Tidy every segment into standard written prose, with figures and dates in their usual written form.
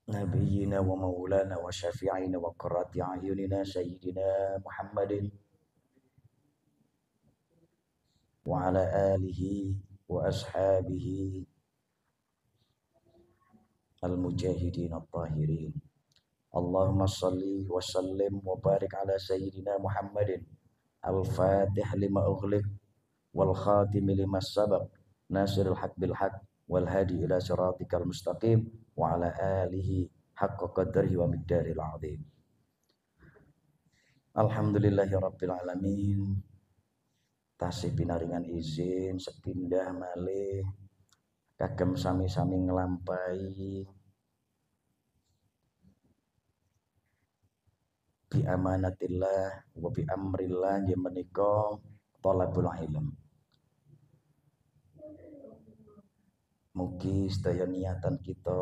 نبينا ومولانا وشفيعنا وقرة أعيننا سيدنا محمد وعلى آله وأصحابه المجاهدين الطاهرين. اللهم صل وسلم وبارك على سيدنا محمد الفاتح لما أغلق والخاتم لما سبق ناصر الحق بالحق والهادي إلى صراطك المستقيم وعلى آله حق قدره ومقداره العظيم. Alhamdulillahi Rabbil Alamin. Tasih pinaringan izin sepindah malih kagem sami-sami nglampahi bi amanatillah wa bi amrillah nggih menika thalabul ilm. Mugi sedaya niatan kita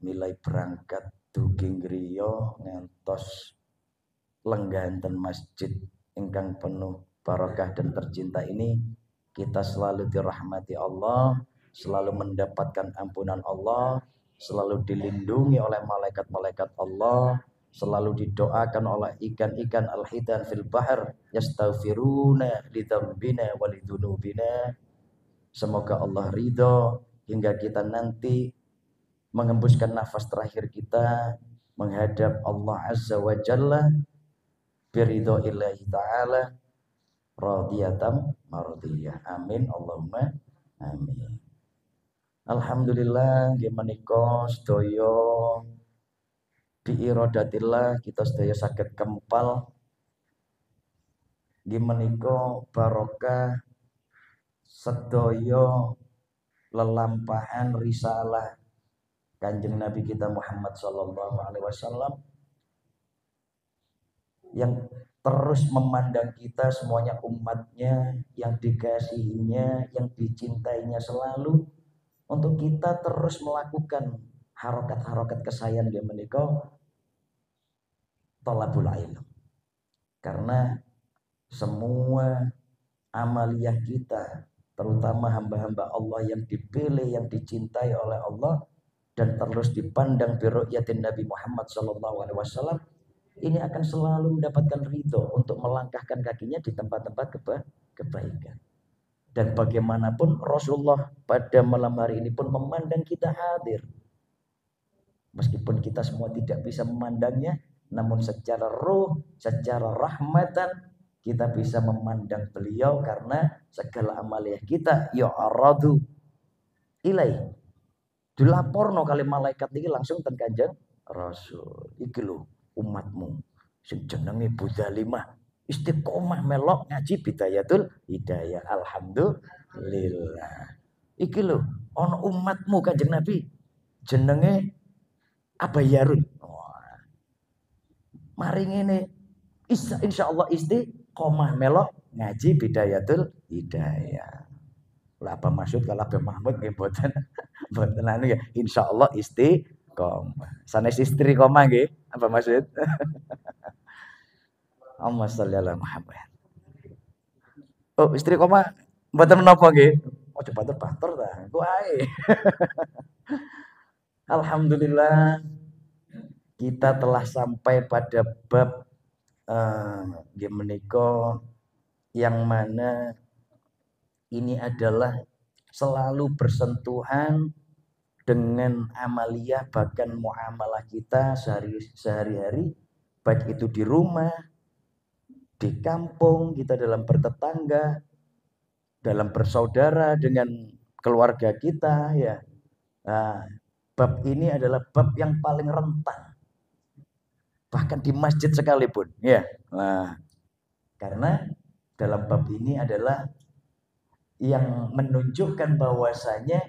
milai berangkat dugi griya ngantos lengganten masjid ingkang penuh barakah dan tercinta ini, kita selalu dirahmati Allah, selalu mendapatkan ampunan Allah, selalu dilindungi oleh malaikat-malaikat Allah, selalu didoakan oleh ikan-ikan al-hitan fil bahr yastaghfiruna lidzambina walidunubina. Semoga Allah ridho hingga kita nanti mengembuskan nafas terakhir kita menghadap Allah Azza wa Jalla biridho illahi ta'ala radiyatan mardiyah. Amin Allahumma amin. Alhamdulillah nggih menika sedaya biiradatillah kita sedaya saged kempal nggih menika barokah sedaya lelampahan risalah Kanjeng Nabi kita Muhammad sallallahu alaihi wasallam yang terus memandang kita semuanya umatnya yang dikasihinya, yang dicintainya selalu, untuk kita terus melakukan harokat-harokat kesayangan dia menika thalabul ilm. Karena semua amaliyah kita, terutama hamba-hamba Allah yang dipilih, yang dicintai oleh Allah dan terus dipandang biru'yatin Nabi Muhammad sallallahu alaihi wasallam, ini akan selalu mendapatkan ridho untuk melangkahkan kakinya di tempat-tempat kebaikan. Dan bagaimanapun Rasulullah pada malam hari ini pun memandang kita hadir. Meskipun kita semua tidak bisa memandangnya, namun secara ruh, secara rahmatan kita bisa memandang beliau karena segala amaliyah kita ya'aradu ilai. Dilaporno kali malaikat ini langsung ten Kanjeng Rasul. Iki lho umatmu sing jenenge Budzalimah istiqomah melok ngaji bidayatul hidayah. Alhamdulillah. Iki lho ana umatmu Kanjeng Nabi jenenge Abayarun. Mari ngene insyaallah istiqomah melok ngaji bidayatul hidayah. Lah apa maksud kalau Abah Mahmud nggih mboten mboten anu ya insyaallah istiqomah. Sanes istiqomah nggih apa maksud? Allahumma sholli ala Muhammad. Oh, istiqomah mboten menapa nggih. Ojo bater-bater ta. Engko ae. Alhamdulillah kita telah sampai pada bab nggih menika yang mana ini adalah selalu bersentuhan dengan amaliyah bahkan muamalah kita sehari-hari, baik itu di rumah, di kampung, kita dalam bertetangga, dalam bersaudara dengan keluarga kita ya. Nah, bab ini adalah bab yang paling rentan. Bahkan di masjid sekalipun ya. Nah, karena dalam bab ini adalah yang menunjukkan bahwasanya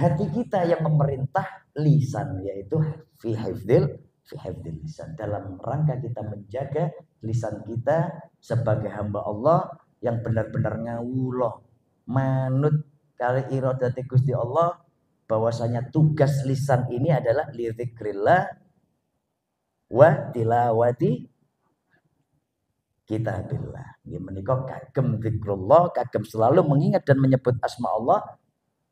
hati kita yang memerintah lisan, yaitu fi hifdzil lisan, dalam rangka kita menjaga lisan kita sebagai hamba Allah yang benar-benar ngawulah manut kali iradati Gusti Allah, bahwasanya tugas lisan ini adalah li dzikrillah wa tilawati kitabillah. Ya menika kagem zikrullah, kagem selalu mengingat dan menyebut asma Allah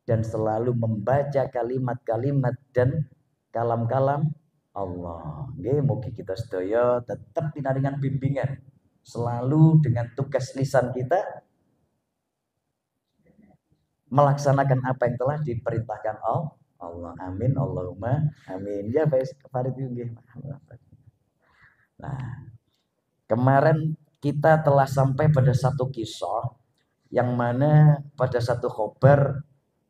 dan selalu membaca kalimat-kalimat dan kalam-kalam Allah. Nggih, mugi kita sedaya tetap pinaringan bimbingan selalu dengan tugas lisan kita melaksanakan apa yang telah diperintahkan Allah. Amin, Allahumma amin. Ya, Pak Farid nggih. Nah, kemarin kita telah sampai pada satu kisah yang mana pada satu khobar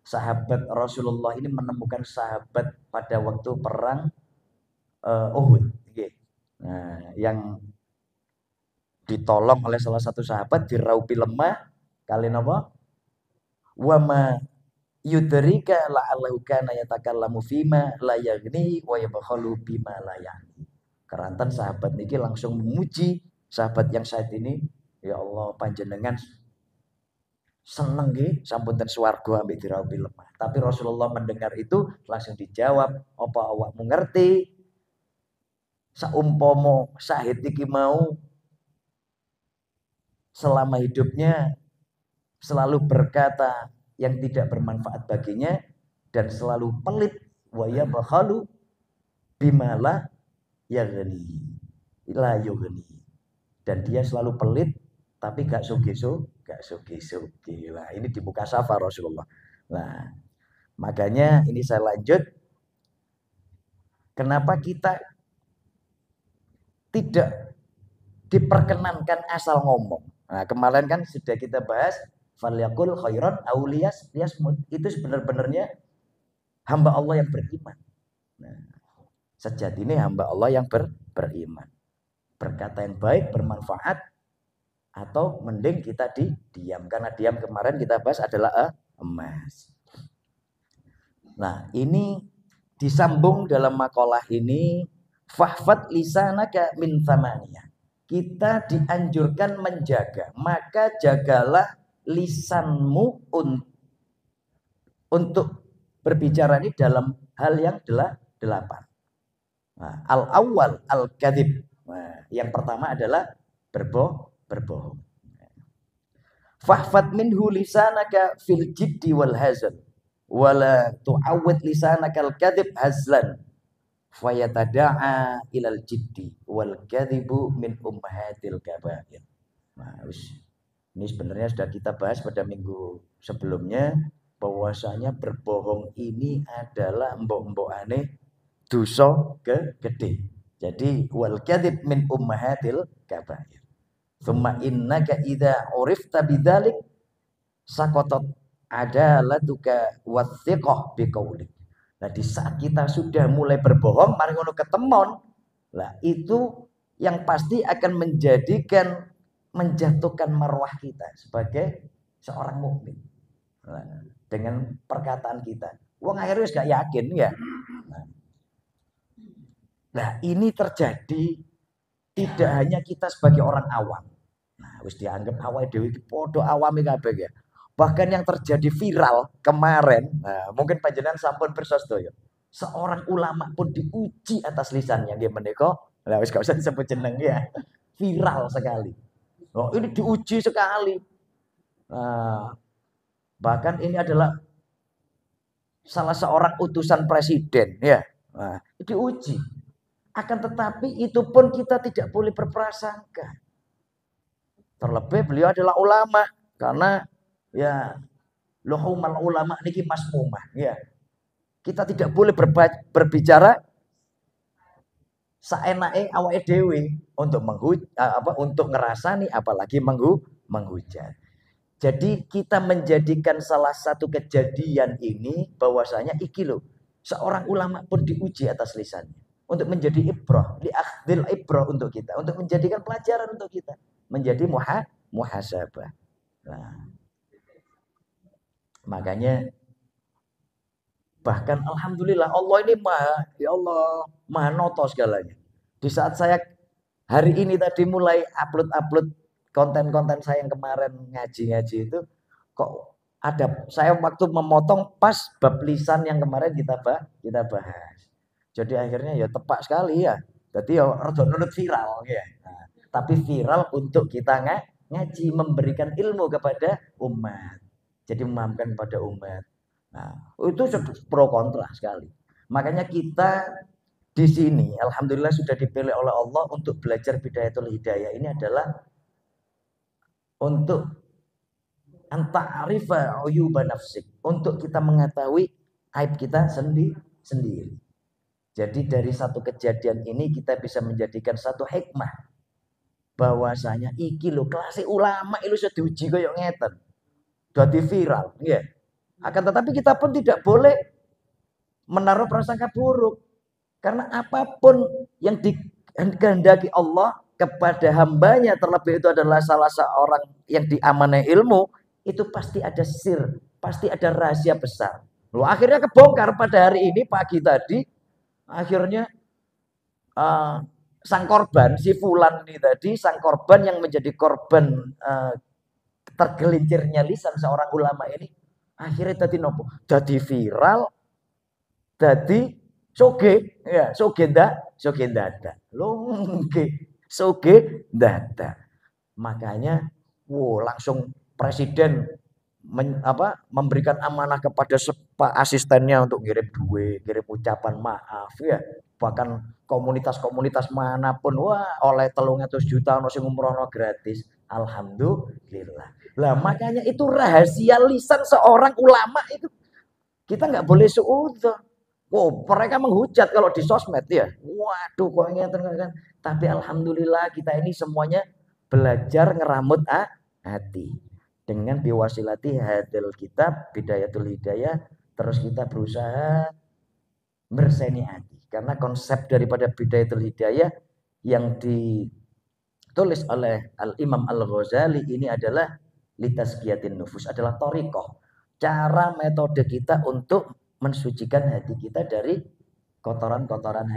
sahabat Rasulullah ini menemukan sahabat pada waktu perang Uhud. Nah, yang ditolong oleh salah satu sahabat diraupi lemah kali apa? Wa ma yudrika la'allahu kana yatakallamu fima la yaghni wa yabkhalu bima la yaghni. Kerantan sahabat niki langsung memuji sahabat yang saat ini, ya Allah panjenengan seneng nggih sampun ten swarga ambek diraupi lemah. Tapi Rasulullah mendengar itu langsung dijawab, apa awakmu ngerti saumpama Syahid iki mau selama hidupnya selalu berkata yang tidak bermanfaat baginya dan selalu pelit wa yabkhalu bimala yaghni la yughni, dan dia selalu pelit tapi gak sugi-sugi. Lah ini di muka syafa Rasulullah. Nah, makanya ini saya lanjut, kenapa kita tidak diperkenankan asal ngomong. Nah, kemarin kan sudah kita bahas falyakul khairan auliyas liyasmut. Itu sebenarnya hamba Allah yang beriman. Nah, sejatinya hamba Allah yang beriman. Berkata yang baik, bermanfaat, atau mending kita diam. Karena diam kemarin kita bahas adalah emas. Nah, ini disambung dalam makalah ini, fahfad lisanaka min thamaniyah. Kita dianjurkan menjaga, maka jagalah lisanmu untuk berbicara ini dalam hal yang delapan. Nah, al-awwal al-kadhib. Nah, yang pertama adalah berbohong. Fahfad minhu lisanaka fil jiddi wal hazan wala tu'awwid lisanaka al-kadhib hazlan fayatada'a ilal jiddi wal kadhibu min ummahatil kabair. Nah, ini sebenarnya sudah kita bahas pada minggu sebelumnya, bahwasanya berbohong ini adalah mbok-mbokane dosa gede. Jadi wal kadhib min ummahatil kabair. Tsumma innaka idza urifta bidzalik saqatat adalatuka wathiqah biqaulik. Nah, di saat kita sudah mulai berbohong, mari ngono ketemon. Lah, itu yang pasti akan menjatuhkan marwah kita sebagai seorang mukmin. Nah, dengan perkataan kita. Wong akhirnya wis gak yakin ya. Nah, ini terjadi tidak hanya kita sebagai orang awam. Nah, wis dianggap awake dhewe iki padha awame kabeh ya. Bahkan yang terjadi viral kemarin, nah, mungkin panjenengan sampun pirsa sedaya. Seorang ulama pun diuji atas lisannya, nggih menika. Lah wis gak usah disebut jeneng ya. Viral sekali. Oh, ini diuji sekali. Nah, bahkan ini adalah salah seorang utusan presiden ya. Nah, diuji. Akan tetapi itu pun kita tidak boleh berprasangka. Terlebih beliau adalah ulama, karena ya luhumal ulama niki masmumah ya. Kita tidak boleh berbicara saenake awake dhewe untuk untuk ngerasani, apalagi menghujat. Jadi kita menjadikan salah satu kejadian ini bahwasanya iki loh, seorang ulama pun diuji atas lisannya untuk menjadi ibrah, liakhdil ibrah untuk kita, untuk menjadikan pelajaran untuk kita, menjadi muhasabah. Nah, makanya bahkan alhamdulillah Allah ini maha noto segalanya. Di saat saya hari ini tadi mulai upload konten-konten saya yang kemarin ngaji-ngaji itu, kok ada saya waktu memotong pas bab lisan yang kemarin kita bahas. Jadi akhirnya ya tepat sekali ya. Jadi ya rada nunut viral ya. Nah, tapi viral untuk kita ngaji, memberikan ilmu kepada umat. Jadi memahamkan kepada umat. Nah, itu pro kontra sekali. Makanya kita di sini alhamdulillah sudah dipilih oleh Allah untuk belajar Bidayatul Hidayah. Ini adalah untuk anta'arifa uyuba nafsik, untuk kita mengetahui aib kita sendiri. Jadi dari satu kejadian ini kita bisa menjadikan satu hikmah bahwasanya iki lho kelas ulama itu sudah diuji koyo ngeten. Dadi viral, nggih. Akan tetapi kita pun tidak boleh menaruh prasangka buruk. Karena apapun yang dikehendaki Allah kepada hambanya, terlebih itu adalah salah seorang yang diamanai ilmu, itu pasti ada sir, pasti ada rahasia besar. Loh, akhirnya kebongkar pada hari ini pagi tadi, akhirnya sang korban, si Fulan ini tadi, sang korban yang menjadi korban tergelincirnya lisan seorang ulama ini, akhirnya tadi nopo, jadi viral, jadi soge, ya soge dada, soge dada. Makanya, langsung presiden memberikan amanah kepada asistennya untuk ngirim duit, ngirim ucapan maaf, ya. Bahkan komunitas-komunitas manapun, oleh 300 juta ono sing umrohno gratis. Alhamdulillah. Lah makanya itu rahasia lisan seorang ulama itu kita nggak boleh suudzon. Mereka menghujat kalau di sosmed ya. Waduh, kok ngeten kan. Tapi alhamdulillah kita ini semuanya belajar ngeramut hati. Dengan biwasilati hadil kitab Bidayatul Hidayah, terus kita berusaha berseni hati. Karena konsep daripada Bidayatul Hidayah yang ditulis oleh Al-Imam Al-Ghazali ini adalah litazkiyatin nufus, adalah thariqah. Cara metode kita untuk mensucikan hati kita dari kotoran-kotoran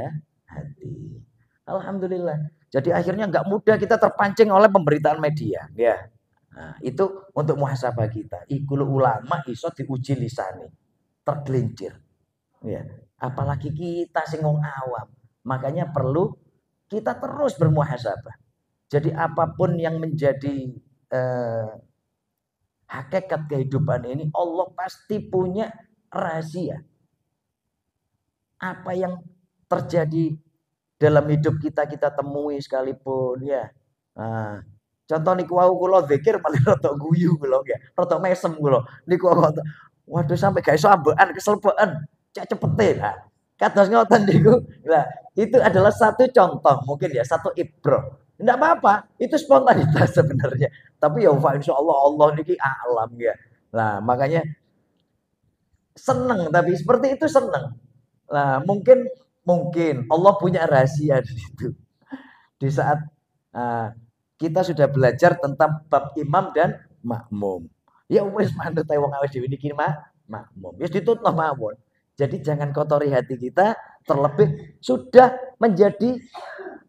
hati. Alhamdulillah. Jadi akhirnya nggak mudah kita terpancing oleh pemberitaan media, ya. Nah, itu untuk muhasabah kita. Ikul ulama iso diuji lisani, tergelincir. Ya. Apalagi kita sing wong awam. Makanya perlu kita terus bermuhasabah. Jadi apapun yang menjadi hakikat kehidupan ini, Allah pasti punya rahasia. Apa yang terjadi dalam hidup kita temui sekalipun, ya. Nah, contoh niku wau kula zikir paling rada guyu kula nggih, rada mesem kula. Niku waduh sampai gak iso ambekan keselebaan, cek cepete. Nah, kados ngoten niku. Lah, itu adalah satu contoh mungkin ya, satu ibrah. Enggak apa-apa, itu spontanitas sebenarnya. Tapi ya insyaallah Allah niki alam ya. Nah, makanya seneng, tapi seperti itu seneng. Nah, mungkin Allah punya rahasia di situ. Di saat kita sudah belajar tentang bab imam dan makmum. Ya wis manut ae wong awake dhewe niki makmum. Wis ditutno mawon. Jadi jangan kotori hati kita, terlebih sudah menjadi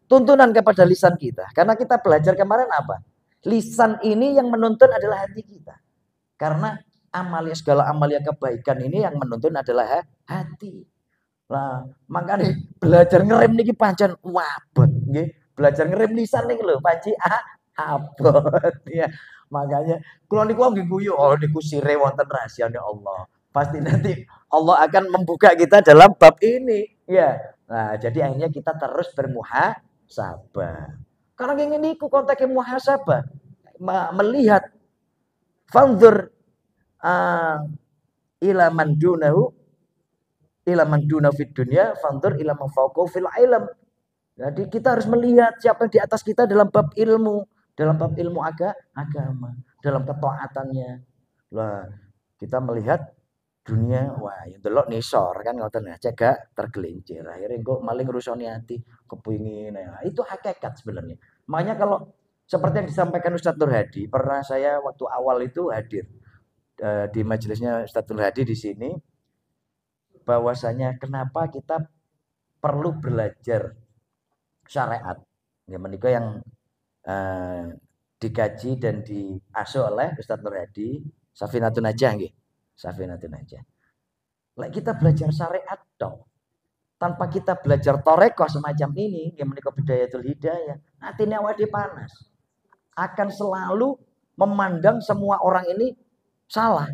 tuntunan kepada lisan kita. Karena kita belajar kemarin apa? Lisan ini yang menuntun adalah hati kita. Karena segala amalia kebaikan ini yang menuntun adalah hati. Lah, makanya belajar ngerem niki pancen wabot nggih. Belajar ngerem lisan niki lho panci abot ya. Makanya kula niku nggih guyu, niku sire wonten rahasiane Allah. Pasti nanti Allah akan membuka kita dalam bab ini, ya. Nah, jadi akhirnya kita terus bermuhasabah. Karena ngene niku konteknya muhasabah. Melihat fanzur ila man dunahu ila man duna fid dunya fanzur ila man fawqahu fil ilm. Jadi kita harus melihat siapa yang di atas kita dalam bab ilmu agama, dalam ketaatannya. Lah, kita melihat dunia, ya delok nisor kan ngoten ya, cegak tergelincir. Akhirnya kok maling rusoni hati, kepingin. Nah, itu hakikat sebenarnya. Makanya kalau seperti yang disampaikan Ustadz Nur Hadi, pernah saya waktu awal itu hadir di majelisnya Ustadz Nur Hadi di sini, bahwasanya kenapa kita perlu belajar syariat. Ya menika yang dikaji dan diasuh oleh Ustadz Nur Hadi, Safinatun Najah nggih. Safinatun Najah. Lek kita belajar syariat dong. Tanpa kita belajar torekoh semacam ini, yang menika Bidayatul Hidayah, atine awake panas. Akan selalu memandang semua orang ini salah.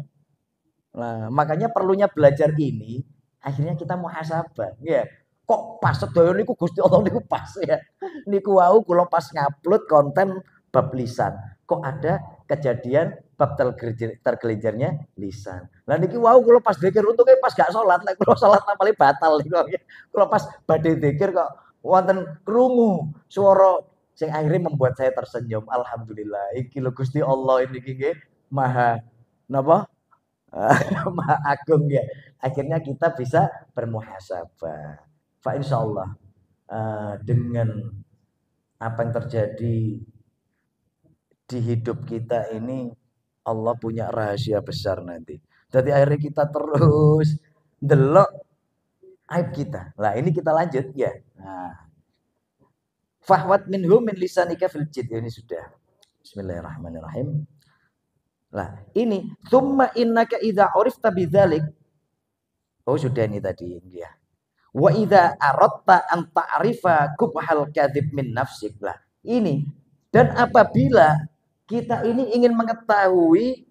Nah, makanya perlunya belajar ini Akhirnya kita muhasabah, ya. Kok pas sedaya niku Gusti Allah niku pas ya. Niku wau kula pas ngupload konten bab lisan. Kok ada kejadian bab tergelincirnya lisan. Lah niki wau kula pas dzikir untunge pas gak salat, lek kula salat paling batal niku. Kula pas badhe dzikir kok wonten krungu swara sing akhirnya membuat saya tersenyum. Alhamdulillah. Iki lho Gusti Allah niki nggih maha napa? Maha agung ya. Akhirnya kita bisa bermuhasabah. Fa insyaallah dengan apa yang terjadi di hidup kita ini Allah punya rahasia besar nanti. Jadi akhirnya kita terus delok aib kita. Lah ini kita lanjut ya. Nah, fahwat minhum min lisanika fil jid ini sudah. Bismillahirrahmanirrahim. Lah ini tsumma innaka idza urifta bidzalik. Oh sudah ini tadi ya. Wa idza aratta an ta'rifa kubhal kadzib min nafsik. Lah ini dan apabila kita ini ingin mengetahui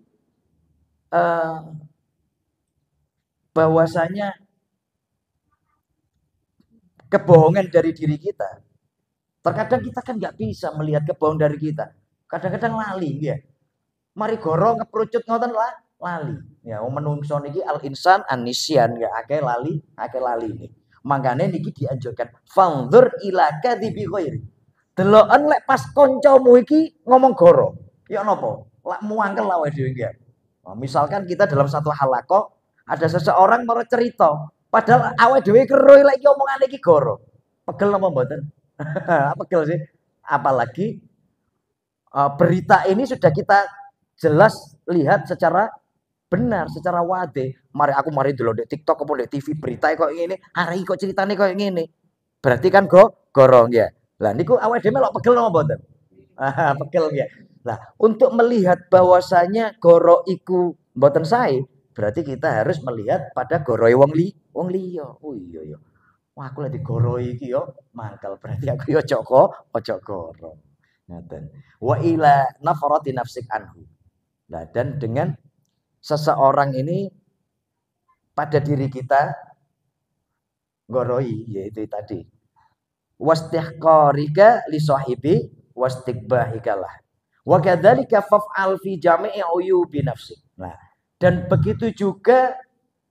bahwasanya kebohongan dari diri kita. Terkadang kita kan nggak bisa melihat kebohongan dari kita. Kadang-kadang lali ya. Mari gorong keperucut ngoten lah lali. Ya menungso niki al insan anisyan ya akeh lali ini. Makanya niki dianjurkan fanzur ila kadhibi ghairi. Deloken lek pas kancamu iki ngomong goro. Ya napa? Lak muangkel awake dhewe iki. Nah, misalkan kita dalam satu halaqah ada seseorang mau cerita, padahal awake dhewe keruh lek iki omongane iki goro. Pegel apa mboten? Pegel sih. Apalagi berita ini sudah kita jelas lihat secara benar, secara wade. Mari dulu di TikTok apa di TV berita kok ngene, hari kok ceritane kok ngene. Berarti kan gorong ya. Lah niku awake dhewe melok pegel apa mboten? Pegel ya. Lah untuk melihat bahwasanya goro iku mboten sae, berarti kita harus melihat pada goroe wong liya. Oh iya ya. Wah aku lagi goroi iki yo mangkal berarti aku yo ojo goro. Ngaten. Wa ila nafarati nafsik anhu. Nah, dan dengan seseorang ini pada diri kita goroi yaitu tadi wastihqarika li sahibi wastikbahikalah wa kadzalika faf'al fi jami'i uyubi nafsik. Nah, dan begitu juga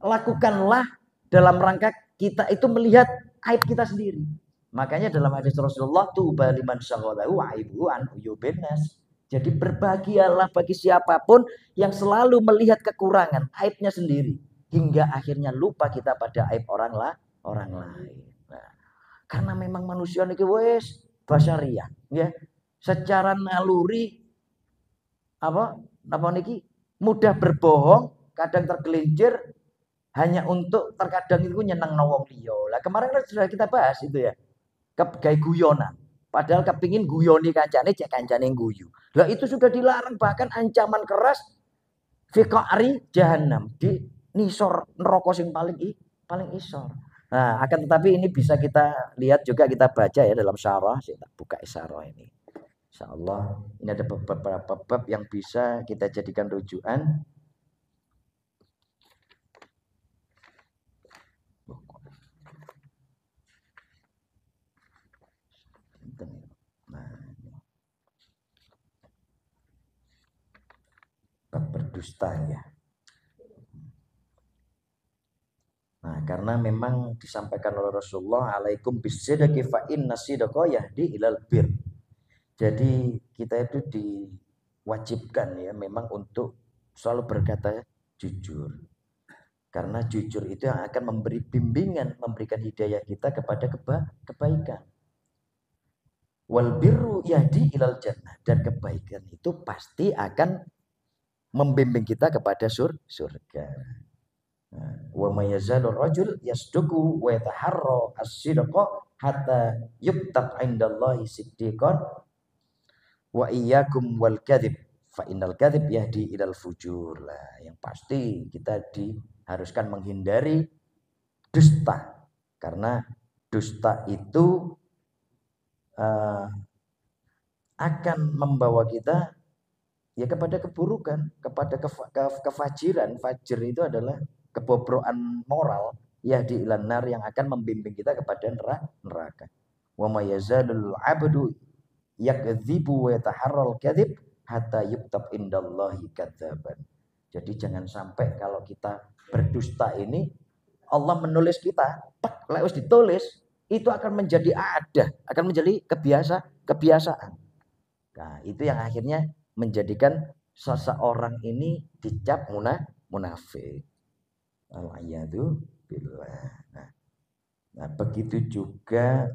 lakukanlah dalam rangka kita itu melihat aib kita sendiri. Makanya dalam hadis Rasulullah tuba liman syaghalahu aibu an uyubin nas. Jadi berbahagialah bagi siapapun yang selalu melihat kekurangan aibnya sendiri hingga akhirnya lupa kita pada aib orang lain. Nah, karena memang manusia niki wis basyariah ya. Secara naluri apa niki mudah berbohong, kadang tergelincir hanya untuk terkadang itu nyeneng wong liya. Lah kemarin kan sudah kita bahas itu ya. Gawe guyonan. Padahal kepingin guyoni kancane cek kancane guyu. Lah itu sudah dilarang bahkan ancaman keras fiqari jahanam di nisor neraka sing paling isor. Nah, akan tetapi ini bisa kita lihat juga kita baca ya dalam syarah. Saya buka syarah ini. Insyaallah ini ada beberapa bab yang bisa kita jadikan rujukan. Berdusta ya. Nah, karena memang disampaikan oleh Rasulullah alaikum bisidqi fa inna sidqa yahdi ilal bir. Jadi kita itu diwajibkan ya memang untuk selalu berkata jujur. Karena jujur itu yang akan memberi bimbingan, memberikan hidayah kita kepada kebaikan. Wal birru yahdi ilal jannah, dan kebaikan itu pasti akan membimbing kita kepada surga. Wa may yazalu rajul yasduqu wa yataharra as-sidqa hatta yuktab 'indallahi siddiqan wa iyyakum wal kadzib fa innal kadzib yahdi ilal fujur. Lah yang pasti kita diharuskan menghindari dusta karena dusta itu akan membawa kita ya kepada keburukan, kepada kefajiran. Fajir itu adalah kebobrokan moral yahdi ilan nar, yang akan membimbing kita kepada neraka. Wa may yazalul 'abdu yakdzibu wa yataharral kadzib hatta yuktab indallahi kadzaban. Jadi jangan sampai kalau kita berdusta ini Allah menulis kita, lek wis ditulis itu akan menjadi ada, akan menjadi kebiasaan. Nah, itu yang akhirnya menjadikan seseorang ini dicap munafik. Al-a'yadu billah. Nah, begitu juga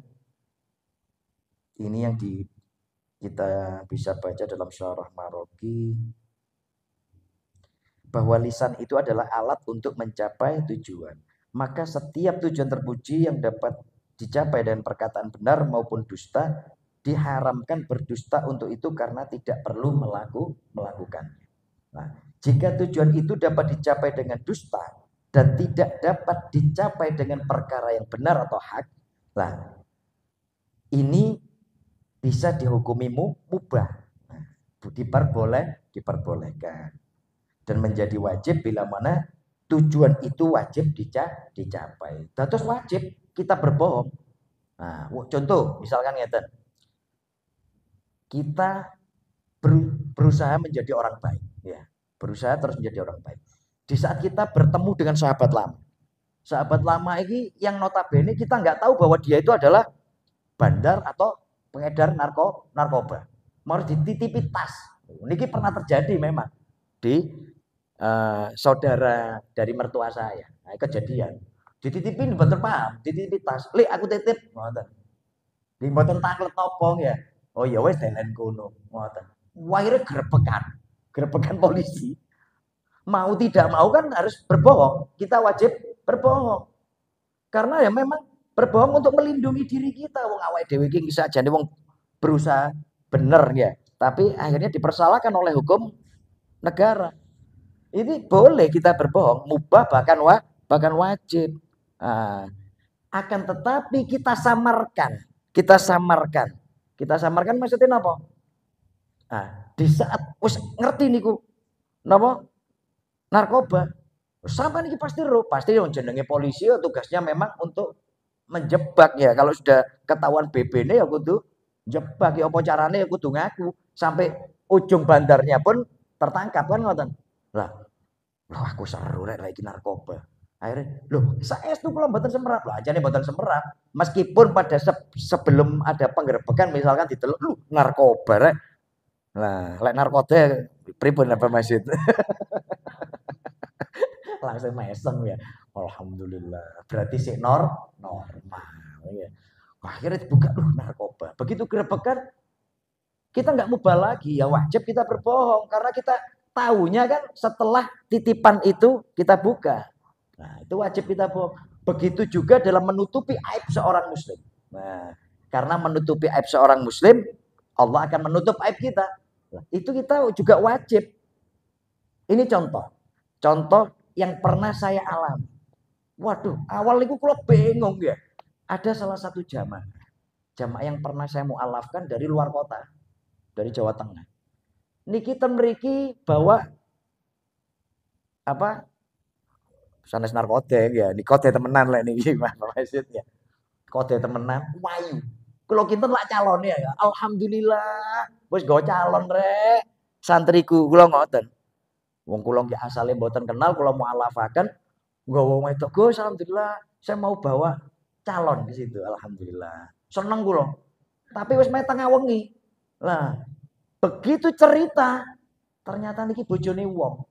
ini yang kita bisa baca dalam syarah Maroki, bahwa lisan itu adalah alat untuk mencapai tujuan. Maka setiap tujuan terpuji yang dapat dicapai dengan perkataan benar maupun dusta, diharamkan berdusta untuk itu karena tidak perlu melakukannya. Nah, jika tujuan itu dapat dicapai dengan dusta dan tidak dapat dicapai dengan perkara yang benar atau hak, lah ini bisa dihukumi mubah, diperbolehkan dan menjadi wajib bila mana tujuan itu wajib dicapai. Terus wajib kita berbohong. Nah, contoh misalkan ngeten, kita berusaha menjadi orang baik, ya, berusaha terus menjadi orang baik. Di saat kita bertemu dengan sahabat lama ini yang notabene kita nggak tahu bahwa dia itu adalah bandar atau pengedar narkoba, mau dititipi tas. Ini pernah terjadi memang di saudara dari mertua saya. Nah, kejadian dititipin bener paham, dititipi tas. Li aku titip ngoten. Di mboten taklet topong ya. Oh ya wes delen kono ngoten. Waire grepekan polisi. Mau tidak mau kan harus berbohong. Kita wajib berbohong. Karena ya memang berbohong untuk melindungi diri kita. Wong awake dhewe iki sajane wong berusaha bener ya, tapi akhirnya dipersalahkan oleh hukum negara. Ini boleh kita berbohong, mubah bahkan wajib. Nah, akan tetapi kita samarkan maksudnya apa? Nah, di saat wis ngerti niku napa narkoba, sampai niki pasti jenenge polisi ya tugasnya memang untuk menjebak ya. Kalau sudah ketahuan BB-ne ya kudu jebak ya, apa carane ya kudu ngaku sampai ujung bandarnya pun tertangkap kan ngoten. Lah aku seru rek iki narkoba. Akhirnya, saestu kula mboten semerap. Lah ajane mboten semerap. Meskipun pada sebelum ada penggerebekan misalkan diteluk, narkoba rek. Lah, lek narkoba pripun apa masjid? Langsung mesem ya. Alhamdulillah. Berarti sik normal ya. Akhirnya dibuka narkoba. Begitu gerebekan kita nggak mubah lagi, ya wajib kita berbohong karena kita tahunya kan setelah titipan itu kita buka. Nah, itu wajib kita bohong. Begitu juga dalam menutupi aib seorang muslim. Nah, karena menutupi aib seorang muslim, Allah akan menutup aib kita. Nah, itu kita juga wajib. Ini contoh yang pernah saya alami. Waduh, awal itu kalau bingung ya. Ada salah satu jamaah yang pernah saya mu'alafkan dari luar kota, dari Jawa Tengah. Niki mriki bawa apa? Sanes narkotik ya, ini kode temenan lah niki maksudnya. Kode temenan, wayu. Kalau kinten lak calon ya, alhamdulillah, wis go calon rek. Santriku kula ngoten. Wong kula nggih asale mboten kenal, kula mu'alafaken nggawa wedok, Gus, alhamdulillah saya mau bawa calon di situ, alhamdulillah. Seneng kula. Tapi wis meh tengah wengi. Lah, begitu cerita, ternyata niki bojone wong.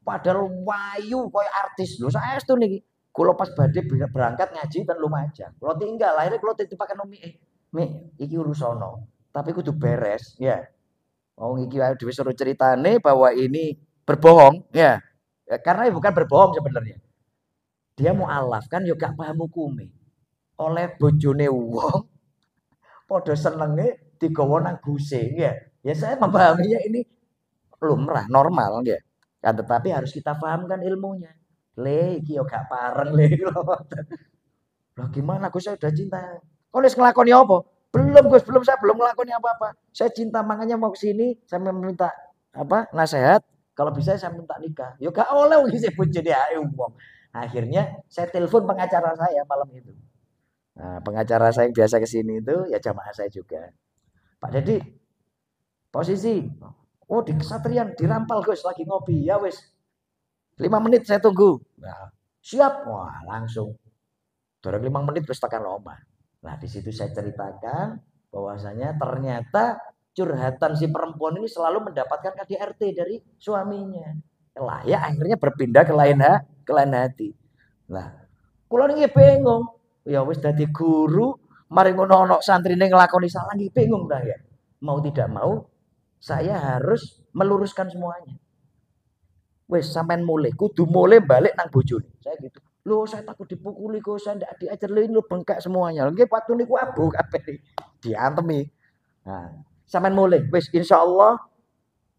Padahal wayu koyo artis. Lho saestu niki. Kula pas badhe berangkat ngaji ten Lumajang. Kula tinggal, akhirnya kula titipaken Umi. Mi, iki urusono. Tapi kudu beres, ya. Oh, iki dhewe suruh ceritane bahwa ini berbohong, ya. Karena bukan berbohong sebenarnya. Dia mu'alaf kan yo gak paham hukume. Oleh bojone wong padha senenge digawa nang guse, ya. Ya saya memahaminya ini lumrah, normal, ya. Kan tetapi harus kita pahamkan ilmunya. Le iki yo gak pareng le. Lah gimana Gus, saya udah cinta. Kok wis nglakoni apa? Belum Gus, saya belum nglakoni apa-apa. Saya cinta makanya mau ke sini, saya meminta nasihat. Kalau bisa saya minta nikah. Yo gak oleh wis bojone ae wong. Akhirnya saya telepon pengacara saya malam itu. Nah, pengacara saya yang biasa ke sini itu ya jamaah saya juga. Pak Dedi, posisi. Oh, di Kesatrian dirampal Gus lagi ngopi. Ya wis. 5 menit saya tunggu. Nah, siap. Wah, langsung. Dorong 5 menit terus tekan loma. Nah, di situ saya ceritakan bahwasanya ternyata curhatan si perempuan ini selalu mendapatkan KDRT dari suaminya. Lah, ya akhirnya berpindah ke lain hati. Nah, kula niki bingung. Ya wis dadi guru, mari ngono ana santrine nglakoni salah niki bingung ta ya. Mau tidak mau saya harus meluruskan semuanya. Wis sampean mulai, kudu mulai balik nang bojone. Saya gitu. Loh, saya takut dipukuli kok, saya ndak diajarin lo bengkak semuanya. Nggih patu niku abu kabeh. Diantemi. Nah, sampean mulai. Wis insyaallah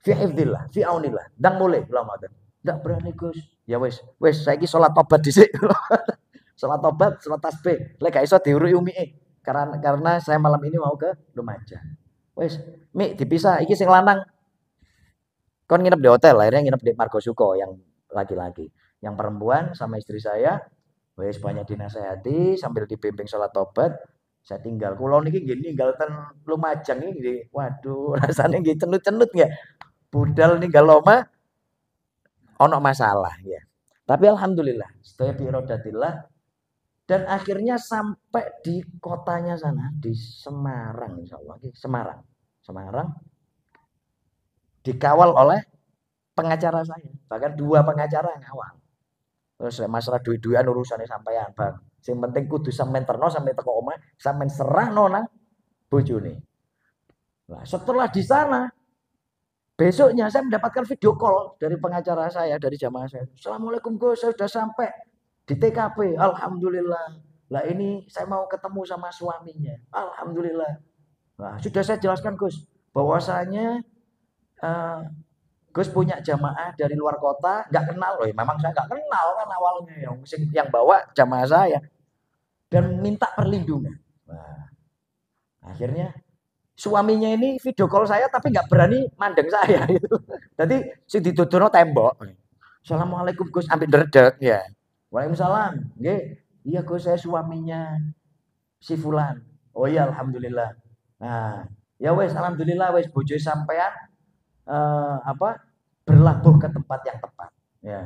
fi hifdzillah, fi aunillah. Ndang mulai kula ngoten. Ndak berani Gus. Ya wis, saiki salat tobat dhisik. Salat tobat, salat tasbih. Lek gak iso diuruki umike. Karena saya malam ini mau ke Lumajang. Wis, Mik dipisah iki sing lanang kon nginep di hotel, akhirnya nginep di Margo Suko yang laki-laki. Yang perempuan sama istri saya, wis banyak dinasehati sambil dibimbing sholat tobat. Saya tinggal. Kulo niki nggih ninggal ten Lumajang iki. Waduh, rasanya nggih cenut-cenut nggih. Budal ninggal loma ono masalah ya. Tapi alhamdulillah, sedaya bi rodatillah dan akhirnya sampai di kotanya sana di Semarang insyaallah. Semarang. Semarang dikawal oleh pengacara saya. Bahkan 2 pengacara yang awal. Terus masalah duit-duitan urusannya sampean, Bang. Sing penting kudu sampean terno sampai teko omah, sampean serahno nang bojone. Nah, setelah di sana besoknya saya mendapatkan video call dari pengacara saya, dari jamaah saya. Assalamualaikum Gus, saya sudah sampai di TKP. Alhamdulillah. Lah ini saya mau ketemu sama suaminya. Alhamdulillah. Nah, sudah saya jelaskan Gus, bahwasanya Gus punya jamaah dari luar kota, nggak kenal loh. Memang saya nggak kenal kan awalnya yang bawa jamaah saya dan minta perlindungan. Nah, akhirnya suaminya ini video call saya tapi nggak berani mandeng saya itu. Jadi si dituturno tembok. Assalamualaikum Gus, ambil dredeg ya. Waalaikumsalam. Nggih, iya Gus saya suaminya si fulan. Oh iya alhamdulillah. Nah, ya wes alhamdulillah wes bojo sampean berlabuh ke tempat yang tepat ya.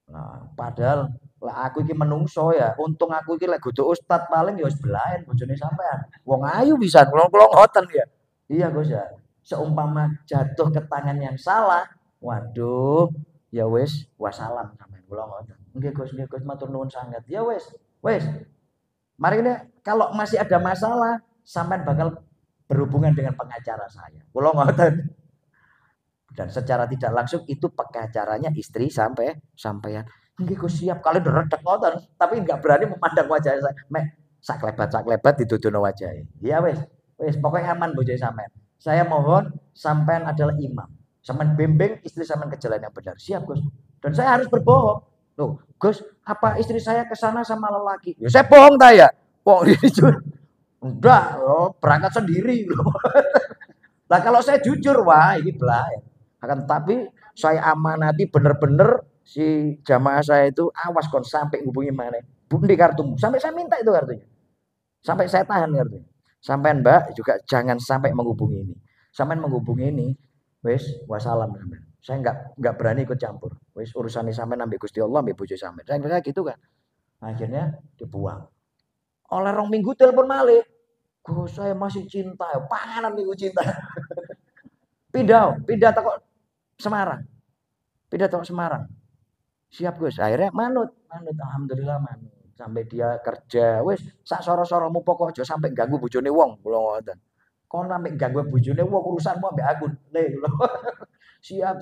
Nah, padahal lah aku iki menungso ya, untung aku iki lek kudu ustad paling ya wis belaen bojone sampean. Wong ayu bisa kula ngoten ya. Iya Gus ya. Seumpama jatuh ke tangan yang salah, waduh, ya wis wassalam sampean kula ngoten. Nggih Gus matur nuwun sangat. Ya wis, wis. Mari ini kalau masih ada masalah, sampean bakal berhubungan dengan pengacara saya. Kula ngoten. Dan secara tidak langsung itu pengacaranya istri sampean. Nggih Gus siap kalian redek ngoten, tapi enggak berani memandang wajah saya. Mek saklebat dituduhno wajahe. Iya wis pokoknya aman bojo sampean. Saya mohon sampean adalah imam. Sampean bimbing istri sampean ke jalan yang benar. Siap Gus. Dan saya harus berbohong. Loh, Gus, apa istri saya ke sana sama lelaki? Ya saya bohong ta ya. Bohong jujur. Enggak, berangkat sendiri loh. Nah kalau saya jujur, wah ini belah. Akan tetapi saya amanati bener-bener si jamaah saya itu awas kon sampai hubungi mana bundi kartumu sampai saya minta itu kartunya sampai saya tahan kartunya sampai Mbak juga jangan sampai menghubungi ini sampai menghubungi ini wes wassalam saya nggak berani ikut campur wes urusan ini sampai ambil Gusti Allah ambil bojo sampai saya bilang gitu kan akhirnya dibuang oleh rong minggu telepon malih Gus saya masih cinta panganan minggu cinta pindah takut Semarang. Pindah ke Semarang. Siap Gus. Akhirnya manut alhamdulillah manut. Sampai dia kerja wis sak soro-soromu pokok aja sampai ganggu bojone wong kula ngoten. Kon sampai ganggu bojone wong urusanmu ambek aku. Siap.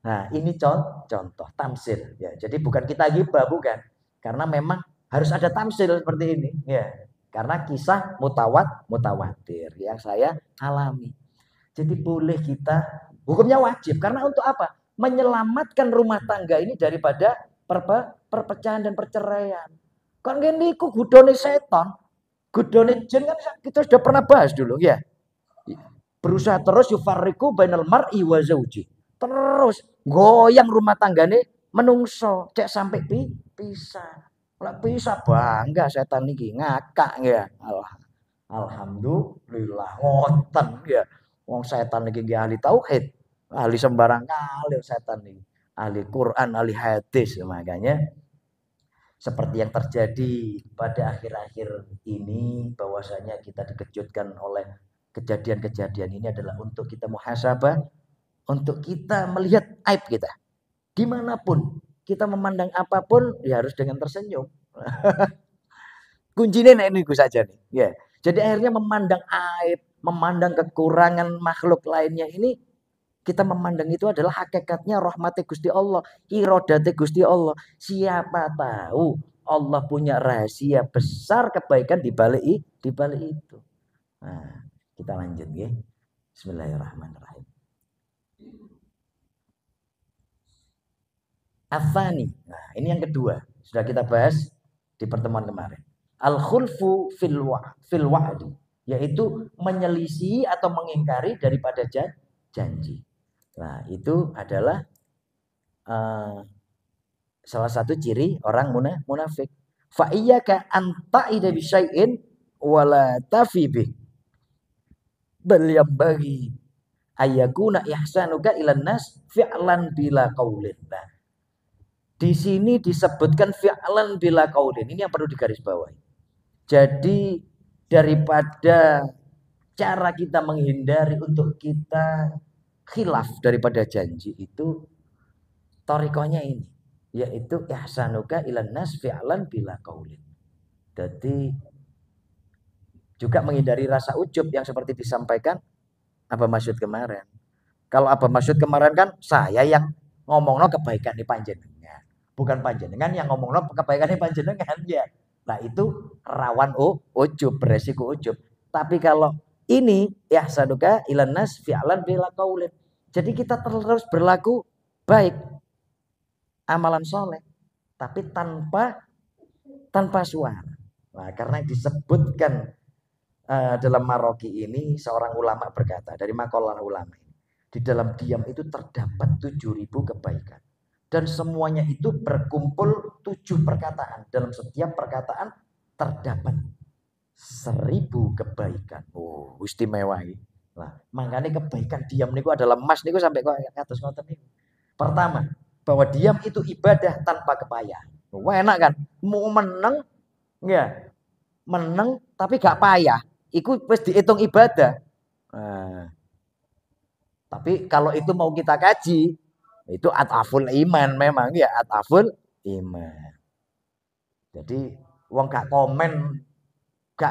Nah, ini contoh tamsil ya. Jadi bukan kita gibah bukan. Karena memang harus ada tamsil seperti ini ya. Karena kisah mutawatir yang saya alami. Jadi boleh kita hukumnya wajib karena untuk apa? Menyelamatkan rumah tangga ini daripada perpecahan dan perceraian. Kan gini ku gudone setan, gudone jin kan kita sudah pernah bahas dulu ya. Berusaha terus yufarriqu bainal mar'i wa zauji. Terus goyang rumah tanggane menungso cek sampai pisah. Lah pisah bangga setan niki ngakak ya. Alhamdulillah ngoten ya. Wong setan niki nggih ahli tauhid, ahli sembarang kali setan niki. Ahli Quran, ahli hadis. Makanya seperti yang terjadi pada akhir-akhir ini bahwasanya kita dikejutkan oleh kejadian-kejadian ini adalah untuk kita muhasabah, untuk kita melihat aib kita. Dimanapun kita memandang apapun ya harus dengan tersenyum. Kuncinya nek niku saja nih. Ya. Jadi akhirnya memandang aib, memandang kekurangan makhluk lainnya ini kita memandang itu adalah hakikatnya rahmat Gusti Allah, irodate Gusti Allah. Siapa tahu Allah punya rahasia besar kebaikan di balik itu. Nah, kita lanjut ya. Bismillahirrahmanirrahim. Afani. Nah, ini yang kedua. Sudah kita bahas di pertemuan kemarin. Al-khulfu fil wa'di, yaitu menyelisih atau mengingkari daripada janji. Nah, itu adalah salah satu ciri orang munafik. Fa iyyaka anta'ida bi syai'in wala tafi bih. Bal yambaghi ayyakuna ihsanuka ilan nas fi'lan bila qaulin. Nah, di sini disebutkan fi'lan bila qaulin. Ini yang perlu digarisbawahi. Jadi daripada cara kita menghindari untuk kita khilaf daripada janji itu torikonya ini, yaitu ihsanuka ilan nas fi'lan bila qaulin. Jadi juga menghindari rasa ujub yang seperti disampaikan Abah Masyud kemarin. Kalau Abah Masyud kemarin kan saya yang ngomongno kebaikan di panjenengan, bukan panjenengan yang ngomongno kebaikan di panjenengan ya. Nah itu rawan ujub, beresiko ujub. Tapi kalau ini ihsanuka ilan nas fi'lan bila qaulin. Jadi kita terus berlaku baik, amalan soleh, tapi tanpa suara. Nah, karena disebutkan dalam Maroki ini seorang ulama berkata dari makalah ulama ini, di dalam diam itu terdapat 7.000 kebaikan dan semuanya itu berkumpul 7 perkataan. Dalam setiap perkataan terdapat 1.000 kebaikan. Oh, istimewa ini. Nah, makanya kebaikan diam niku adalah emas niku sampai kok atas ngoten niku. Pertama, bahwa diam itu ibadah tanpa kepayahan. Wah, enak kan? Mau meneng ya, meneng tapi gak payah. Iku wis dihitung ibadah. Nah, tapi kalau itu mau kita kaji, itu ataful iman memang ya, ataful iman. Jadi wong gak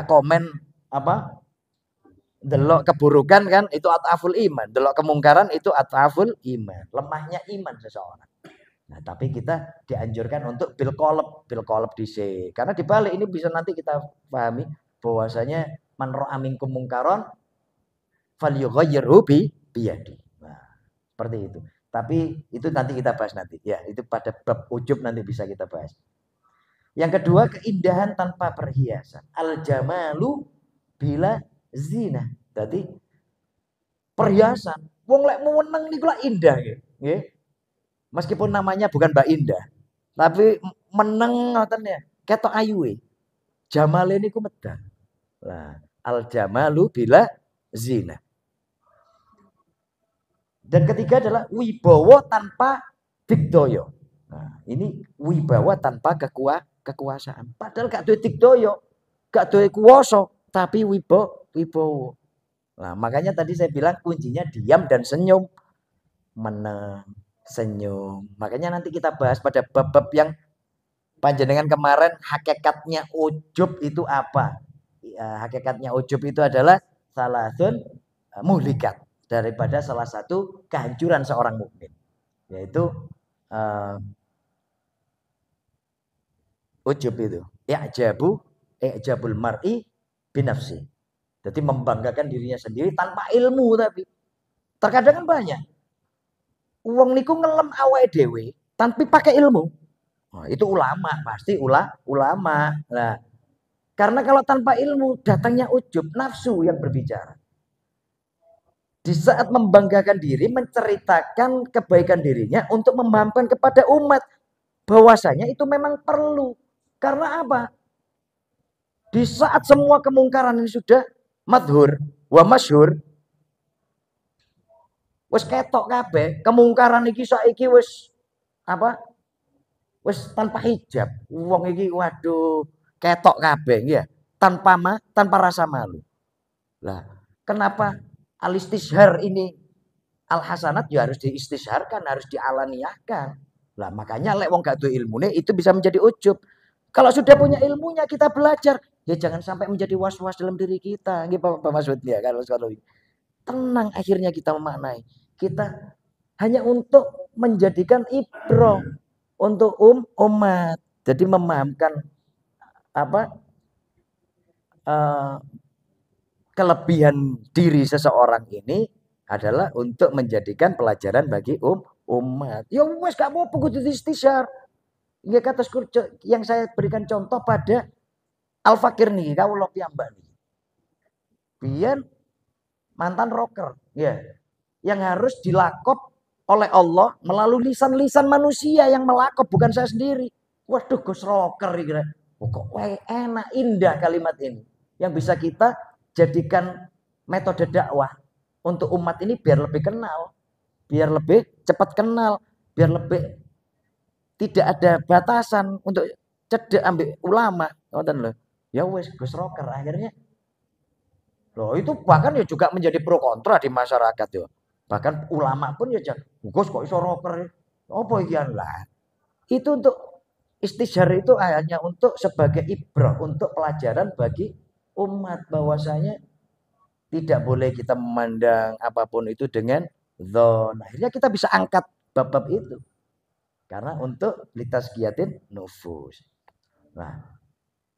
komen apa? Delok keburukan kan itu ataful iman, delok kemungkaran itu ataful iman. Lemahnya iman seseorang. Nah, tapi kita dianjurkan untuk bil kolab dhisik. Karena di balik ini bisa nanti kita pahami bahwasanya man ra'a minkum mungkaron falyughayyirhu biyadi. Nah, seperti itu. Tapi itu nanti kita bahas nanti. Ya, itu pada bab ujub nanti bisa kita bahas. Yang kedua, keindahan tanpa perhiasan. Al-jamalu bila zina. Jadi perhiasan. Wong lek meneng niku lak indah nggih. Meskipun namanya bukan Mbak Indah, tapi meneng ngoten ya, ketok ayuwe. Jamale niku medal. Lah, al jamalu bila zina. Dan ketiga adalah wibawa tanpa digdaya. Nah, ini wibawa tanpa kekuasaan. Padahal gak duwe digdaya, gak duwe kuwasa, tapi wibawa. Nah, makanya tadi saya bilang kuncinya diam dan senyum. Meneng, senyum. Makanya nanti kita bahas pada bab-bab yang panjenengan kemarin hakikatnya ujub itu apa? Ya, hakikatnya ujub itu adalah salasun muhlikat, daripada salah satu kehancuran seorang mukmin, yaitu ujub itu i'jabul mar'i binafsi. Jadi membanggakan dirinya sendiri tanpa ilmu. Tapi terkadang kan banyak wong niku ngelem awake dhewe tanpa pakai ilmu. Nah, itu ulama, pasti ulama. Nah, karena kalau tanpa ilmu datangnya ujub, nafsu yang berbicara. Di saat membanggakan diri, menceritakan kebaikan dirinya untuk memahamkan kepada umat bahwasanya itu memang perlu. Karena apa? Di saat semua kemungkaran ini sudah madhur wa masyhur, wis ketok kabeh, kemungkaran iki saiki wis apa? Wis tanpa hijab. Wong iki waduh, ketok kabeh ya, tanpa rasa malu. Lah, kenapa al-istishhar ini al-hasanat ya harus diistisharkan, harus dialaniahkan. Lah makanya lek wong gak duwe ilmune itu bisa menjadi ujub. Kalau sudah punya ilmunya kita belajar, ya jangan sampai menjadi was-was dalam diri kita. Nggih Pak maksudnya kalau tenang akhirnya kita memaknai. Kita hanya untuk menjadikan ibroh untuk umat. Jadi memahamkan apa kelebihan diri seseorang ini adalah untuk menjadikan pelajaran bagi umat. Ya wes gak mau kudu istisyar. Ya kata yang saya berikan contoh pada Al-Fakir nih, kawula piyambak nih. Biyen mantan rocker, ya. Yang harus dilakop oleh Allah melalui lisan-lisan manusia yang melakop, bukan saya sendiri. Waduh, Gus rocker kira. Kok enak indah kalimat ini yang bisa kita jadikan metode dakwah untuk umat ini biar lebih kenal, biar lebih cepat kenal, biar lebih tidak ada batasan untuk cedek ambil ulama, ngoten lho. Ya wes Gus rocker akhirnya. Loh itu bahkan ya juga menjadi pro kontra di masyarakat ya. Bahkan ulama pun ya Gus kok iso rocker. Apa iki lah. Itu untuk istishar itu hanya untuk sebagai ibrah, untuk pelajaran bagi umat bahwasanya tidak boleh kita memandang apapun itu dengan dzon. Akhirnya kita bisa angkat bab-bab itu. Karena untuk litazkiyatin nufus. Nah,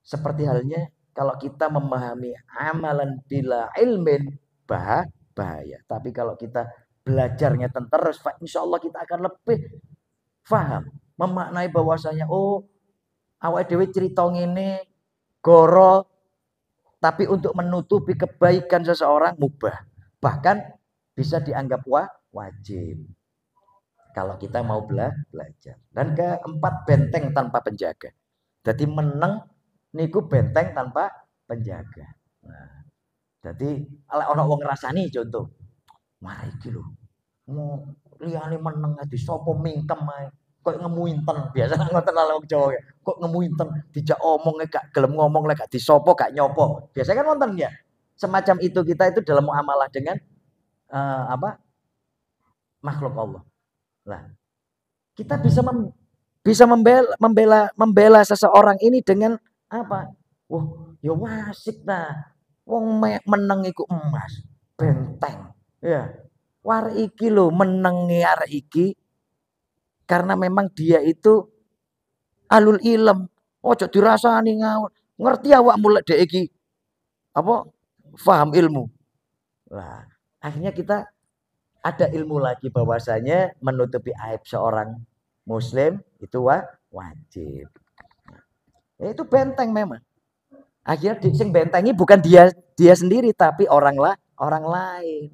seperti halnya kalau kita memahami amalan bila ilmin bahaya. Tapi kalau kita belajarnya terus, insya Allah kita akan lebih paham, memaknai bahwasanya oh awake dhewe cerita ngene goro, tapi untuk menutupi kebaikan seseorang mubah, bahkan bisa dianggap wajib kalau kita mau belajar. Dan keempat, benteng tanpa penjaga. Jadi meneng niku benteng tanpa penjaga. Nah, jadi ana wong ngrasani contoh. Wah iki lho. Mau liyane meneng di sapa mingkem ae. Kok ngemuinten biasa ngoten ala wong Jawa. Kok ngemuinten dijak omong gak gelem ngomong lek gak disopo gak nyopo. Biasanya kan wonten ya. Semacam itu kita itu dalam muamalah dengan makhluk Allah. Nah, kita bisa membela seseorang ini dengan apa? Wah, ya wasik ta. Wong meneng iku emas, benteng. Ya. War iki lho menenge arek iki karena memang dia itu alul ilm. Ojo dirasani ngawur. Ngerti awakmu lek dek iki apa? Faham ilmu. Nah, akhirnya kita ada ilmu lagi bahwasanya menutupi aib seorang muslim itu wajib. Ya, itu benteng memang. Akhirnya sing bentengi bukan dia sendiri tapi orang lain.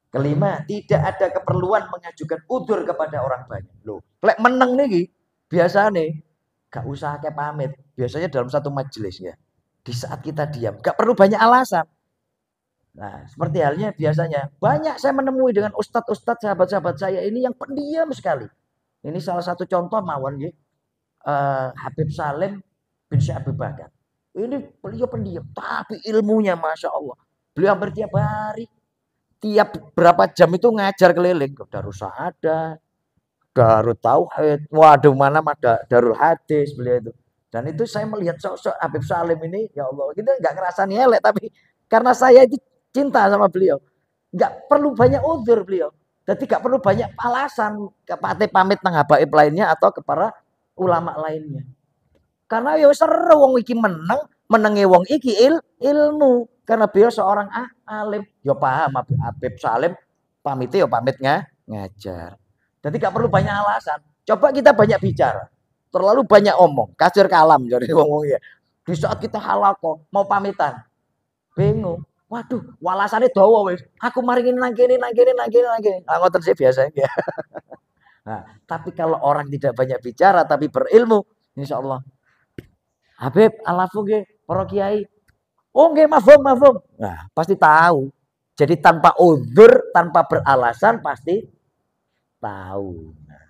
Kelima, tidak ada keperluan mengajukan udzur kepada orang banyak. Loh, lek meneng niki biasane gak usah kayak pamit. Biasanya dalam satu majelis ya. Di saat kita diam, gak perlu banyak alasan. Nah, seperti halnya biasanya banyak saya menemui dengan ustadz-ustadz sahabat-sahabat saya ini yang pendiam sekali. Ini salah satu contoh mawon ya. Habib Salim bin Syekh Abu Bakar. Ini beliau pendiam, tapi ilmunya masya Allah. Beliau hampir tiap hari, tiap berapa jam itu ngajar keliling. Darul Sa'adah, Darul Tauhid, waduh mana ada Darul Hadis beliau itu. Dan itu saya melihat sosok Habib Salim ini, ya Allah, kita nggak ngerasani elek, tapi karena saya itu cinta sama beliau. Nggak perlu banyak udzur beliau. Jadi nggak perlu banyak alasan ke pamit nang habaib lainnya atau kepada ulama lainnya. Karena ya seru wong iki menenge wong iki ilmu. Karena beliau seorang alim, ya paham Habib Salim pamitnya ya pamit ngajar. Jadi gak perlu banyak alasan. Coba kita banyak bicara, terlalu banyak omong, kasir kalam jadi ngomong ya. Di saat kita halal kok mau pamitan, bingung. Waduh, walasane dawa wis. Aku maringin nang kene. Ah ngoten sih biasa ya. Nah, tapi kalau orang tidak banyak bicara tapi berilmu, insyaallah. Habib, alafu nggih, para kiai. Oh nggih, mafhum. Nah, pasti tahu. Jadi tanpa uzur, tanpa beralasan pasti tahu. Nah,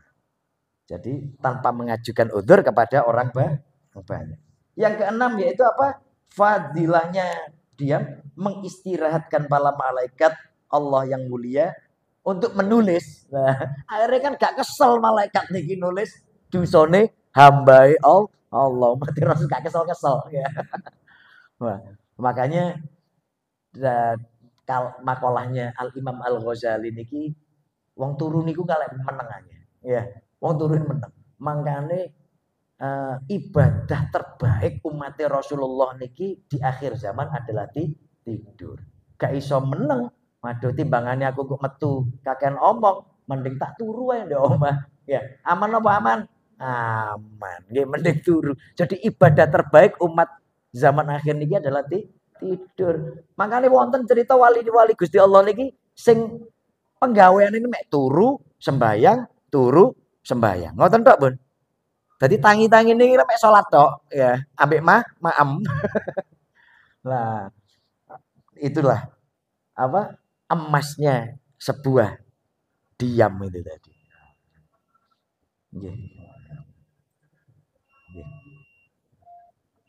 jadi tanpa mengajukan uzur kepada orang banyak. Yang keenam yaitu apa? Fadilahnya dia mengistirahatkan para malaikat Allah yang mulia untuk menulis. Nah, akhirnya kan gak kesel malaikat niki nulis dusone hambai Allah. Mati Rasul gak kesel-kesel ya. Wah, makanya makalahnya Al Imam Al Ghazali niki wong turu niku kalek meneng aja. Ya, wong turun meneng. Mangkane ibadah terbaik umat Rasulullah niki di akhir zaman adalah tidur. Gak iso meneng. Waduh timbangannya aku kok metu kakean omong, mending tak turu ae ndek omah. Ya, aman apa aman? Aman. Nggih mending turu. Jadi ibadah terbaik umat zaman akhir niki adalah tidur. Makanya wonten cerita wali-wali Gusti Allah niki sing penggawean ini mek turu sembayang, turu sembayang. Ngoten tok, Bun. Jadi tangi-tangi ini mek salat tok ya, ambek maam. Lah, itulah apa emasnya sebuah diam itu tadi. Nggih. Nggih.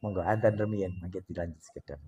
Monggo adzan rumiyin mangke dilanjut sekedap.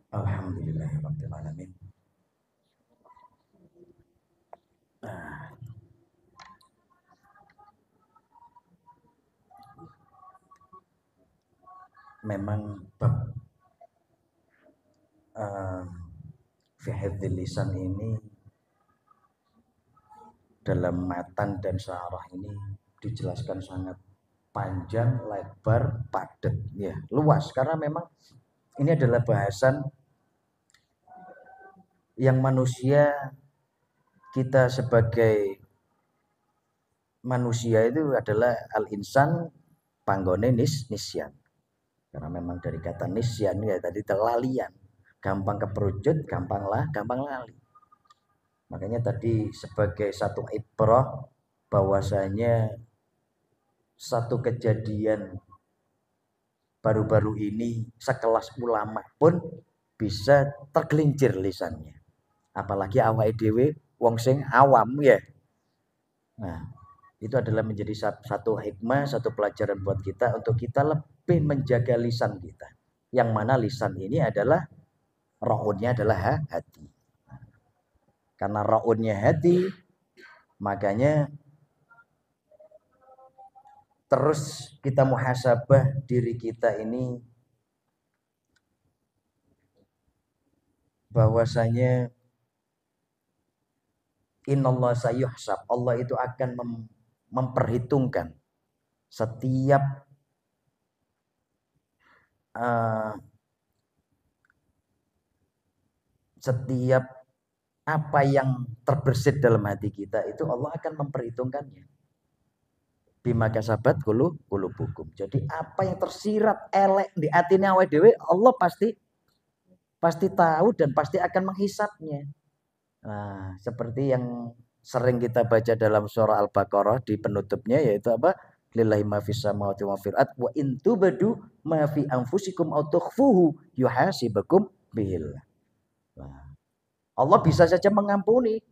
Alhamdulillahirabbil alamin. memang bab fi hifdzil lisan ini dalam matan dan syarah ini dijelaskan sangat panjang, lebar, padat, ya luas karena memang ini adalah bahasan yang manusia, kita sebagai manusia itu adalah al-insan panggone nisyan. Karena memang dari kata nisyan ya tadi terlalian, gampang keperucut, gampang lali. Makanya tadi sebagai satu ibrah bahwasanya satu kejadian baru-baru ini sekelas ulama pun bisa tergelincir lisannya. Apalagi awake dhewe wong sing awam ya. Nah, itu adalah menjadi satu hikmah, satu pelajaran buat kita untuk kita lebih menjaga lisan kita. Yang mana lisan ini adalah raunnya adalah hati. Karena raunnya hati, makanya terus kita muhasabah diri kita ini bahwasanya innallaha sayuhsab, Allah itu akan memperhitungkan setiap setiap apa yang terbersit dalam hati kita itu Allah akan memperhitungkannya. Bima kasabat qulubukum. Jadi apa yang tersirat elek di atine awake dhewe Allah pasti tahu dan pasti akan menghisapnya. Nah, seperti yang sering kita baca dalam surah Al-Baqarah di penutupnya yaitu apa? Lillahi ma fis samawati wa fil ard wa in tubadu ma fi anfusikum aw tukhfuhu yuhasibukum bihil. Nah, Allah bisa saja mengampuni.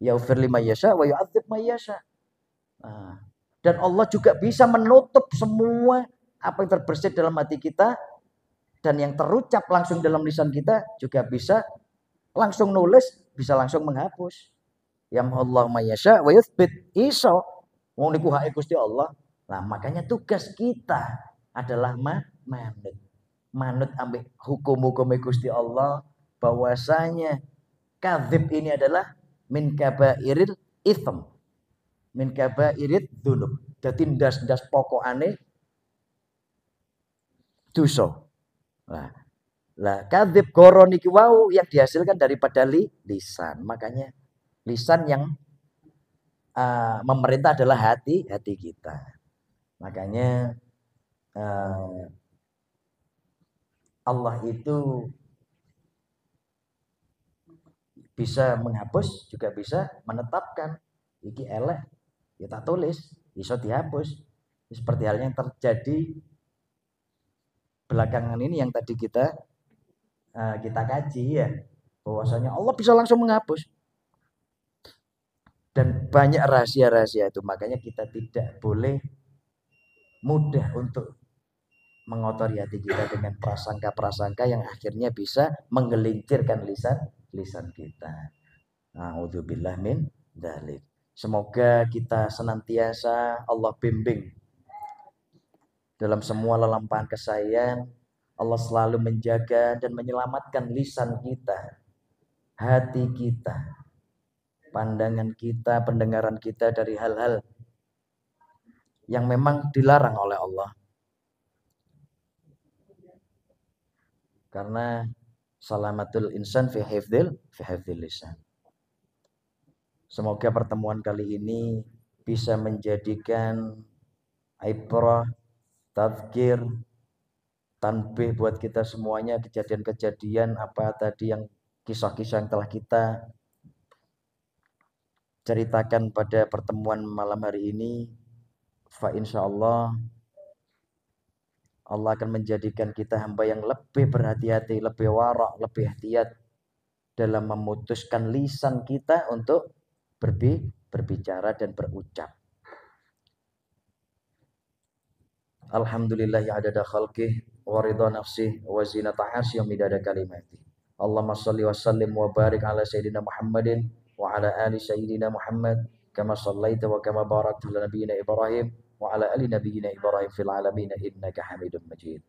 Yaghfir liman yasha wa yu'adzib man yasha. Nah, dan Allah juga bisa menutup semua apa yang terbersit dalam hati kita dan yang terucap langsung dalam lisan kita juga bisa langsung nulis, bisa langsung menghapus. Yamhullahu ma yasha wa yuthbit iso. Wong niku hake Gusti Allah. Nah, makanya tugas kita adalah manut. Manut ambek hukum-hukum Gusti Allah bahwasanya kadzib ini adalah min kabairil itsm. Min kabairid dzunub. Dadi ndas-ndas pokokane dosa. Lah kadzib goro niki wau yang dihasilkan daripada lisan. Makanya lisan yang memerintah adalah hati kita. Makanya Allah itu bisa menghapus juga bisa menetapkan. Iki elek kita tulis, bisa dihapus. Seperti halnya yang terjadi belakangan ini yang tadi kita kaji ya, bahwasanya Allah bisa langsung menghapus dan banyak rahasia-rahasia itu. Makanya kita tidak boleh mudah untuk mengotori hati kita dengan prasangka-prasangka yang akhirnya bisa menggelincirkan lisan kita. A'udzubillah min dzalik. Semoga kita senantiasa Allah bimbing dalam semua lelampahan kesayangan. Allah selalu menjaga dan menyelamatkan lisan kita, hati kita, pandangan kita, pendengaran kita dari hal-hal yang memang dilarang oleh Allah. Karena salamatul insan fi hifdzil lisan. Semoga pertemuan kali ini bisa menjadikan ibrah, tadzkir, tanbih buat kita semuanya, kejadian-kejadian apa tadi yang kisah-kisah yang telah kita ceritakan pada pertemuan malam hari ini. Fa insyaallah Allah akan menjadikan kita hamba yang lebih berhati-hati, lebih warak, lebih ihtiyat dalam memutuskan lisan kita untuk berbicara dan berucap. Alhamdulillah adada khalqih wa ridha nafsih wa zinata arsyih midada kalimati. Allahumma shalli wa sallim wa barik ala sayyidina Muhammadin wa ala ali sayyidina Muhammad kama shallaita wa kama barakta ala nabiyyina Ibrahim wa ala ali nabiyyina Ibrahim fil alamin innaka Hamidum Majid.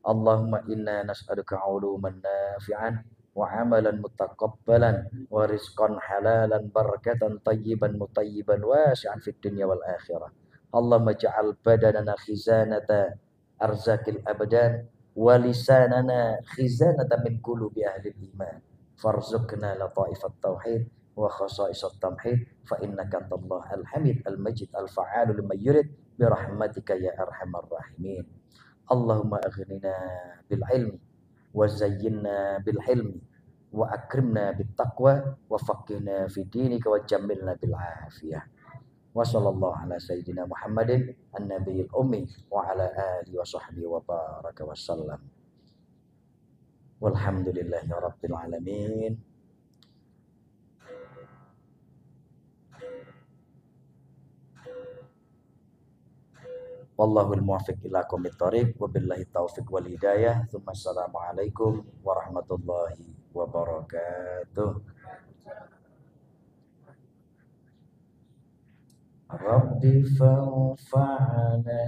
Allahumma inna nas'aluka 'uluman nafi'an wa 'amalan mutaqabbalan wa rizqan halalan barakatan tayyiban mutayyiban wasi'an fid dunya wal akhirah. Allahumma ja'al badanana khizanata arzakil abdan wa lisanana khizanata min qulubi ahli iman. Farzuqna lataifat tauhid wa khasa'isat tamhid fa innaka antallah al-hamid al-majid al-fa'alu liman yurid bi rahmatika ya arhamar rahimin. Allahumma aghnina bil ilmi wa zayyinna bil hilmi wa akrimna bit taqwa wa faqihna fi dinika wa jammilna bil afiyah. Wa sallallahu ala sayyidina Muhammadin an-nabiyil ummi wa ala alihi wa sahbihi wa baraka wa sallam. Walhamdulillahi rabbil alamin. Wallahul muwaffiq ila aqwamit thoriq wa billahi taufiq wal hidayah. Tsumma assalamualaikum warahmatullahi wabarakatuh. Rabbi fanfa'na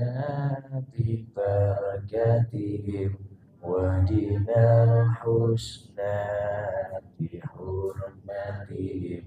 bi barakatihim wahdinal husna bi hurmatihim